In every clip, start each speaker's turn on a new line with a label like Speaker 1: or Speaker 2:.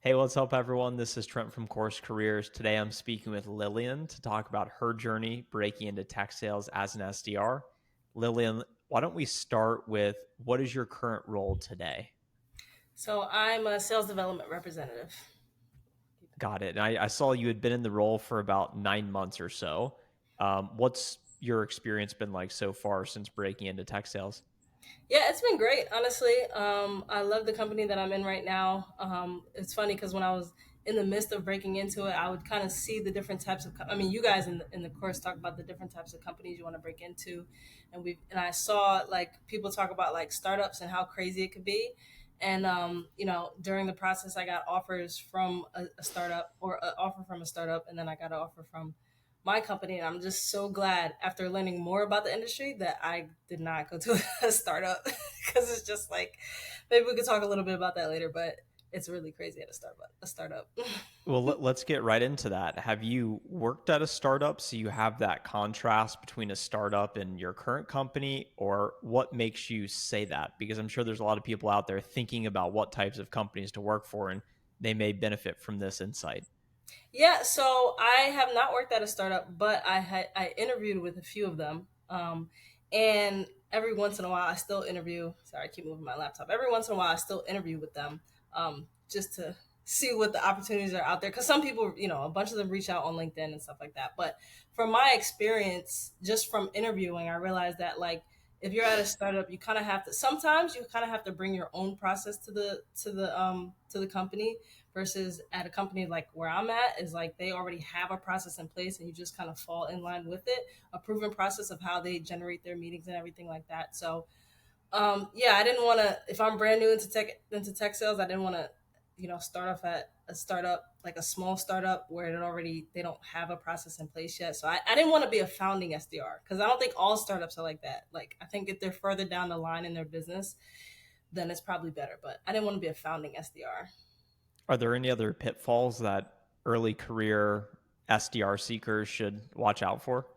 Speaker 1: Hey, what's up, everyone? This is Trent from CourseCareers. Today I'm speaking with Lillian to talk about her journey breaking into tech sales as an SDR. Lillian, why don't we start with what is your current role today?
Speaker 2: So I'm a sales development representative.
Speaker 1: Got it. And I saw you had been in the role for about 9 months or so. What's your experience been like so far since breaking into tech sales?
Speaker 2: Yeah, it's been great, honestly. I love the company that I'm in right now. It's funny because when I was in the midst of breaking into it, I would kind of see the different types of. I mean, you guys in the course talk about the different types of companies you want to break into, and I saw like people talk about like startups and how crazy it could be. And during the process, I got offers from a startup or an offer from a startup, and then I got an offer from my company, and I'm just so glad after learning more about the industry that I did not go to a startup because it's just like maybe we could talk a little bit about that later, but it's really crazy at a startup.
Speaker 1: Well, let's get right into that. Have you worked at a startup so you have that contrast between a startup and your current company, or what makes you say that? Because I'm sure there's a lot of people out there thinking about what types of companies to work for, and they may benefit from this insight.
Speaker 2: Yeah, so I have not worked at a startup, but I interviewed with a few of them. And every once in a while I still interview. Sorry, I keep moving my laptop. Every once in a while I still interview with them, just to see what the opportunities are out there. Because some people, a bunch of them reach out on LinkedIn and stuff like that. But from my experience, just from interviewing, I realized that like if you're at a startup, you kind of have to. Sometimes you kind of have to bring your own process to the company versus at a company like where I'm at is like they already have a process in place and you just kind of fall in line with it, a proven process of how they generate their meetings and everything like that. So yeah, I didn't want to, if I'm brand new into tech sales, I didn't want to, start off at a startup, like a small startup where they don't have a process in place yet. So I didn't want to be a founding SDR because I don't think all startups are like that. Like I think if they're further down the line in their business, then it's probably better. But I didn't want to be a founding SDR.
Speaker 1: Are there any other pitfalls that early career SDR seekers should watch out for?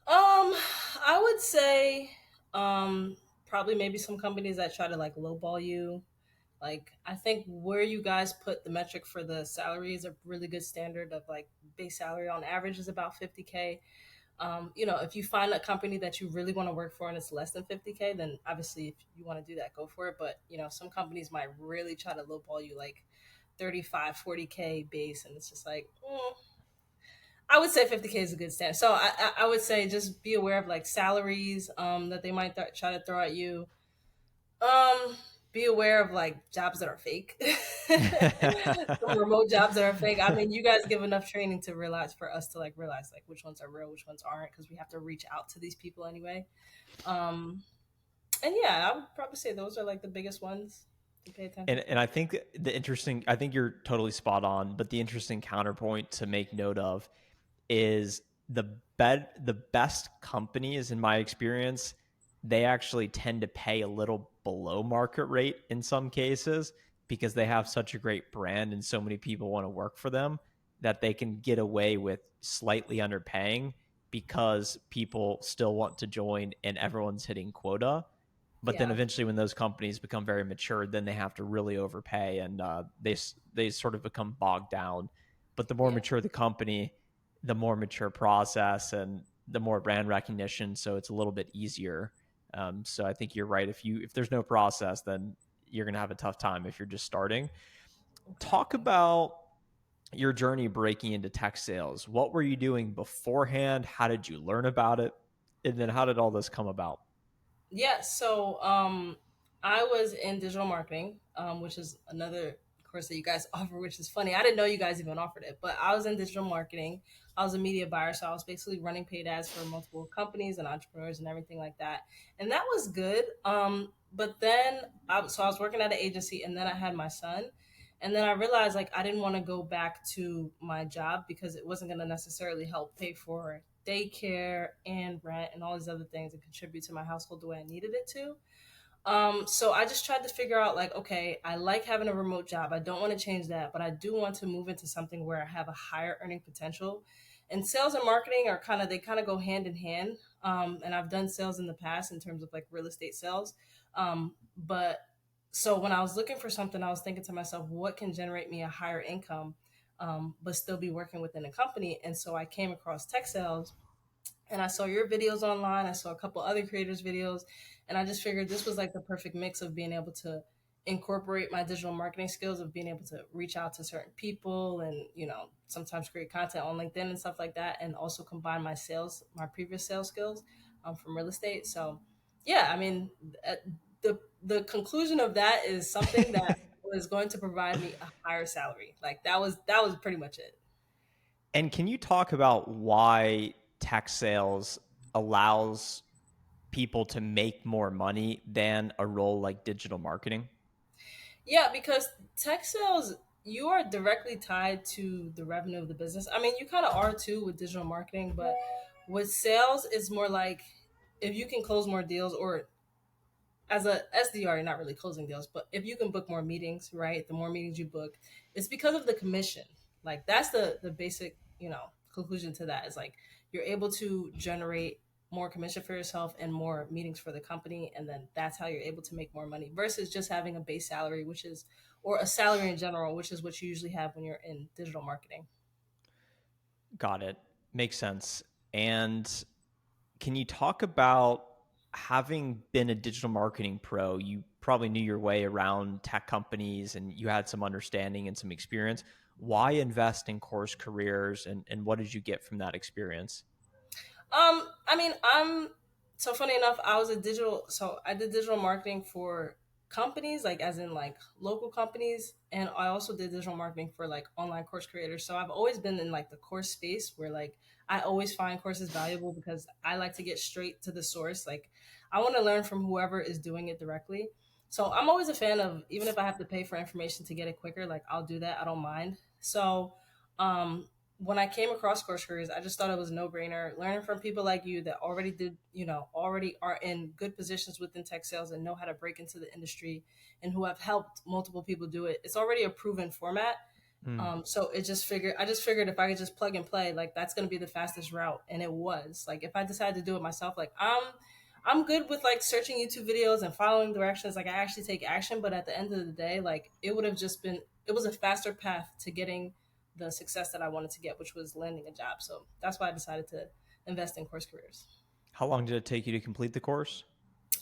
Speaker 2: I would say, um, probably maybe some companies that try to like lowball you. Like, I think where you guys put the metric for the salary is a really good standard of like base salary on average is about 50K. If you find a company that you really want to work for and it's less than 50K, then obviously if you want to do that, go for it. But, some companies might really try to lowball you like 35, 40K base. And it's just like, I would say 50K is a good stand. So I would say just be aware of like salaries that they might try to throw at you. Um, be aware of like jobs that are fake, some remote jobs that are fake. I mean, you guys give enough training to realize for us to like realize like which ones are real, which ones aren't, because we have to reach out to these people anyway. Um, and yeah, I would probably say those are like the biggest ones to pay
Speaker 1: And
Speaker 2: attention to.
Speaker 1: and I think you're totally spot on, but the interesting counterpoint to make note of is the best companies in my experience, they actually tend to pay a little below market rate in some cases because they have such a great brand and so many people want to work for them that they can get away with slightly underpaying because people still want to join and everyone's hitting quota. But then
Speaker 2: Yeah,
Speaker 1: eventually when those companies become very mature, then they have to really overpay and they sort of become bogged down. But the more
Speaker 2: yeah,
Speaker 1: mature the company, the more mature process and the more brand recognition, so it's a little bit easier. So I think you're right. If there's no process, then you're going to have a tough time if you're just starting. Talk
Speaker 2: exactly.
Speaker 1: about your journey breaking into tech sales. What were you doing beforehand? How did you learn about it? And then how did all this come about?
Speaker 2: Yeah, so I was in digital marketing, which is another course that you guys offer, which is funny. I didn't know you guys even offered it, but I was in digital marketing. I was a media buyer, so I was basically running paid ads for multiple companies and entrepreneurs and everything like that. And that was good. But then, so I was working at an agency, and then I had my son. And then I realized like I didn't want to go back to my job because it wasn't going to necessarily help pay for daycare and rent and all these other things and contribute to my household the way I needed it to. So I just tried to figure out like, okay, I like having a remote job. I don't want to change that, but I do want to move into something where I have a higher earning potential. And sales and marketing are they kind of go hand in hand. And I've done sales in the past in terms of like real estate sales. But So when I was looking for something, I was thinking to myself, what can generate me a higher income, but still be working within a company? And so I came across tech sales, and I saw your videos online. I saw a couple other creators' videos, and I just figured this was like the perfect mix of being able to incorporate my digital marketing skills, of being able to reach out to certain people and, sometimes create content on LinkedIn and stuff like that, and also combine my previous sales skills from real estate. So, yeah, I mean, uh, the conclusion of that is something that was going to provide me a higher salary. Like that was pretty much it.
Speaker 1: And can you talk about why tech sales allows people to make more money than a role like digital marketing?
Speaker 2: Yeah, because tech sales, you are directly tied to the revenue of the business. I mean, you kind of are too with digital marketing, but with sales, it's more like if you can close more deals, or as a SDR, you're not really closing deals, but if you can book more meetings, right? The more meetings you book, it's because of the commission. Like that's the basic, conclusion to that is like you're able to generate more commission for yourself and more meetings for the company, and then that's how you're able to make more money versus just having a base salary, which is or a salary in general, which is what you usually have when you're in digital marketing.
Speaker 1: Got it. Makes sense. And can you talk about having been a digital marketing pro, you probably knew your way around tech companies and you had some understanding and some experience. Why invest in course careers and what did you get from that experience?
Speaker 2: I mean, I'm so funny enough, so I did digital marketing for companies, like as in like local companies, and I also did digital marketing for like online course creators. So I've always been in like the course space where like I always find courses valuable because I like to get straight to the source. Like I want to learn from whoever is doing it directly. So I'm always a fan of, even if I have to pay for information to get it quicker, like I'll do that. I don't mind. So um when I came across CourseCareers, I just thought it was a no brainer. Learning from people like you that already did, already are in good positions within tech sales and know how to break into the industry and who have helped multiple people do it. It's already a proven format.
Speaker 1: Mm.
Speaker 2: So I just figured if I could just plug and play, like that's gonna be the fastest route, and it was. Like if I decided to do it myself, like I'm good with like searching YouTube videos and following directions. Like I actually take action, but at the end of the day, like it was a faster path to getting the success that I wanted to get, which was landing a job. So that's why I decided to invest in Course Careers.
Speaker 1: How long did it take you to complete the course?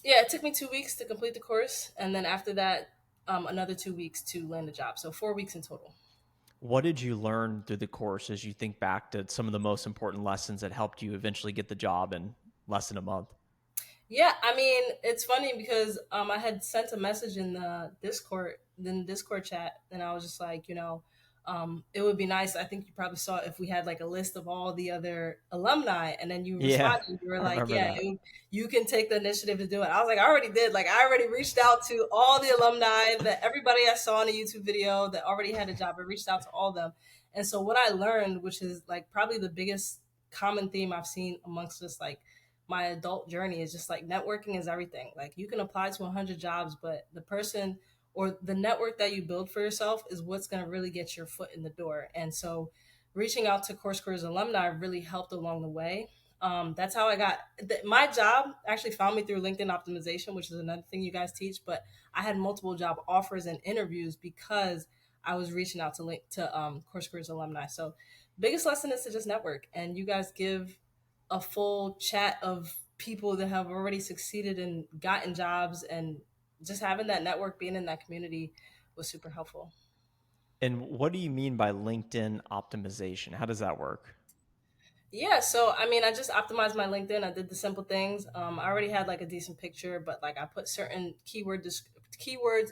Speaker 2: Yeah, it took me 2 weeks to complete the course, and then after that, another 2 weeks to land a job. So 4 weeks in total.
Speaker 1: What did you learn through the course as you think back to some of the most important lessons that helped you eventually get the job in less than a month?
Speaker 2: Yeah, I mean, it's funny because I had sent a message in the Discord chat, and I was just like, it would be nice. I think you probably saw it if we had like a list of all the other alumni, and then you
Speaker 1: Yeah,
Speaker 2: responded. You were
Speaker 1: I
Speaker 2: like,
Speaker 1: remember
Speaker 2: yeah,
Speaker 1: that.
Speaker 2: you can take the initiative to do it. I was like, I already did. Like, I already reached out to all the alumni that everybody I saw in a YouTube video that already had a job. I reached out to all of them, and so what I learned, which is like probably the biggest common theme I've seen amongst just like my adult journey, is just like networking is everything. Like you can apply to 100 jobs, but the person or the network that you build for yourself is what's going to really get your foot in the door. And so reaching out to CourseCareers alumni really helped along the way. That's how I got my job. Actually found me through LinkedIn optimization, which is another thing you guys teach, but I had multiple job offers and interviews because I was reaching out to CourseCareers alumni. So biggest lesson is to just network, and you guys give a full chat of people that have already succeeded and gotten jobs, and just having that network, being in that community was super helpful.
Speaker 1: And what do you mean by LinkedIn optimization? How does that work?
Speaker 2: Yeah, so I mean, I just optimized my LinkedIn. I did the simple things. I already had like a decent picture, but like I put certain keywords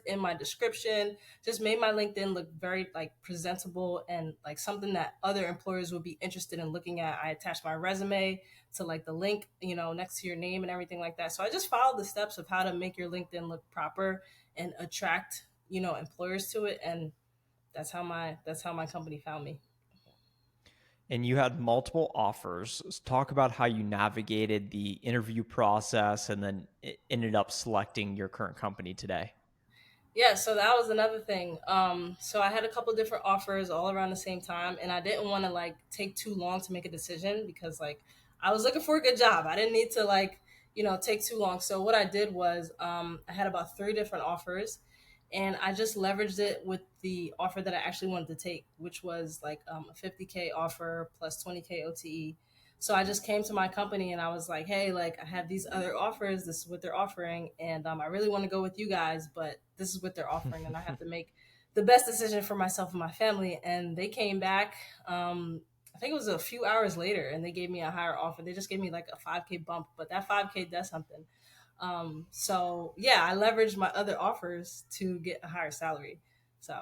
Speaker 2: in my description. Just made my LinkedIn look very like presentable and like something that other employers would be interested in looking at. I attached my resume to like the link, next to your name and everything like that. So I just followed the steps of how to make your LinkedIn look proper and attract, employers to it. And that's how my company found me.
Speaker 1: And you had multiple offers. Talk about how you navigated the interview process and then it ended up selecting your current company today.
Speaker 2: Yeah, so that was another thing. So I had a couple different offers all around the same time, and I didn't want to like take too long to make a decision because like I was looking for a good job. I didn't need to like take too long. So what I did was I had about three different offers, and I just leveraged it with the offer that I actually wanted to take, which was like a 50K offer plus 20K OTE. So I just came to my company and I was like, hey, like I have these other offers. This is what they're offering, and I really want to go with you guys, but this is what they're offering, and I have to make the best decision for myself and my family. And they came back. I think it was a few hours later, and they gave me a higher offer. They just gave me like a 5K bump, but that 5K does something. So yeah, I leveraged my other offers to get a higher salary. So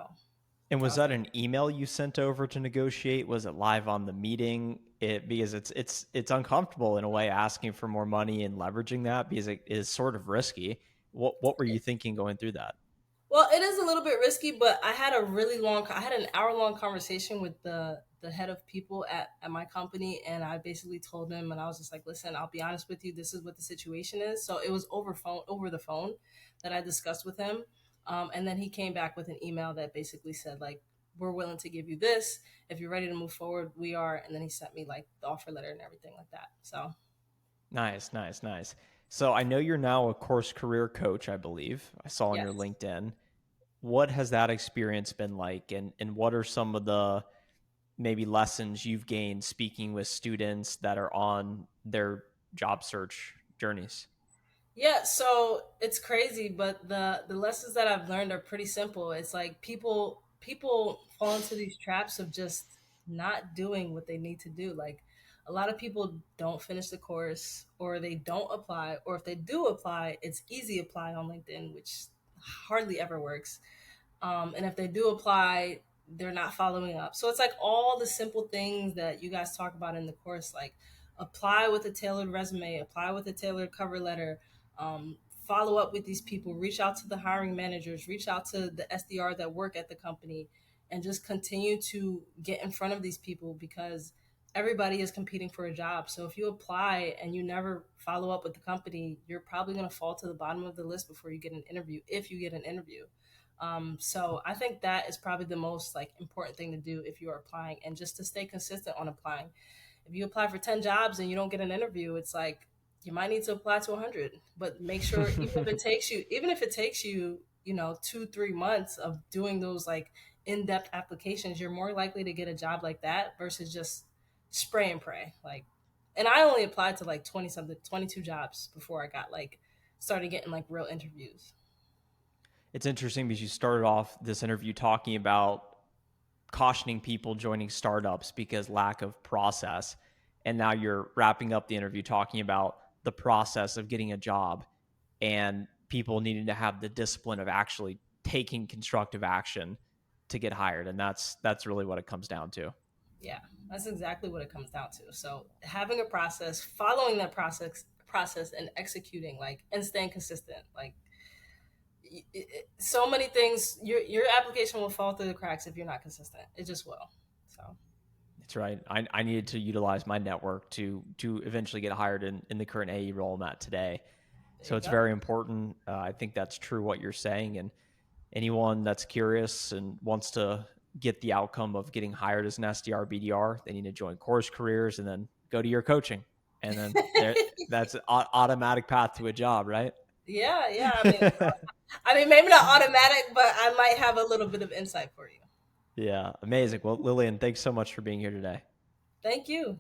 Speaker 1: And
Speaker 2: I
Speaker 1: was
Speaker 2: was
Speaker 1: that
Speaker 2: like,
Speaker 1: an email you sent over to negotiate? Was it live on the meeting? It because it's uncomfortable in a way asking for more money and leveraging that because it is sort of risky. What were you thinking going through that?
Speaker 2: well, it is a little bit risky, but I had an hour long conversation with the head of people at my company, and I basically told him, and I was just like, listen, I'll be honest with you, this is what the situation is. So it was over the phone that I discussed with him, and then he came back with an email that basically said like, we're willing to give you this if you're ready to move forward. We are, and then he sent me like the offer letter and everything like that. So
Speaker 1: Nice, nice, nice. So I know you're now a course career coach, I believe. I saw on your
Speaker 2: yes.
Speaker 1: LinkedIn. What has that experience been like and what are some of the maybe lessons you've gained speaking with students that are on their job search journeys?
Speaker 2: Yeah, so it's crazy, but the lessons that I've learned are pretty simple. It's like people fall into these traps of just not doing what they need to do. Like a lot of people don't finish the course or they don't apply, or if they do apply, it's easy apply on LinkedIn, which hardly ever works. And if they do apply, they're not following up. So it's like all the simple things that you guys talk about in the course, like apply with a tailored resume, apply with a tailored cover letter, follow up with these people, reach out to the hiring managers, reach out to the SDR that work at the company, and just continue to get in front of these people because everybody is competing for a job. So if you apply and you never follow up with the company, you're probably going to fall to the bottom of the list before you get an interview, if you get an interview. So I think that is probably the most like important thing to do if you are applying, and just to stay consistent on applying. If you apply for 10 jobs and you don't get an interview, it's like you might need to apply to 100, but make sure even if it takes you, 2-3 months of doing those like in-depth applications, you're more likely to get a job like that versus just spray and pray. Like, and I only applied to like 20 something, 22 jobs before I got like started getting like real interviews.
Speaker 1: It's interesting because you started off this interview talking about cautioning people joining startups because lack of process. And now you're wrapping up the interview talking about the process of getting a job and people needing to have the discipline of actually taking constructive action to get hired. And that's really what it comes down to.
Speaker 2: Yeah, that's exactly what it comes down to. So having a process, following that process and executing like and staying consistent. Like so many things your application will fall through the cracks if you're not consistent. It just will. So
Speaker 1: That's right. I needed to utilize my network to eventually get hired in the current AE role I'm at today.
Speaker 2: there
Speaker 1: So
Speaker 2: you
Speaker 1: it's
Speaker 2: go.
Speaker 1: very important. I think that's true what you're saying. And anyone that's curious and wants to get the outcome of getting hired as an SDR BDR, they need to join Course Careers and then go to your coaching. And then there that's an automatic path to a job, right?
Speaker 2: Yeah, yeah. I mean maybe not automatic, but I might have a little bit of insight for you.
Speaker 1: Yeah, amazing. Well, Lillian, thanks so much for being here today.
Speaker 2: Thank you.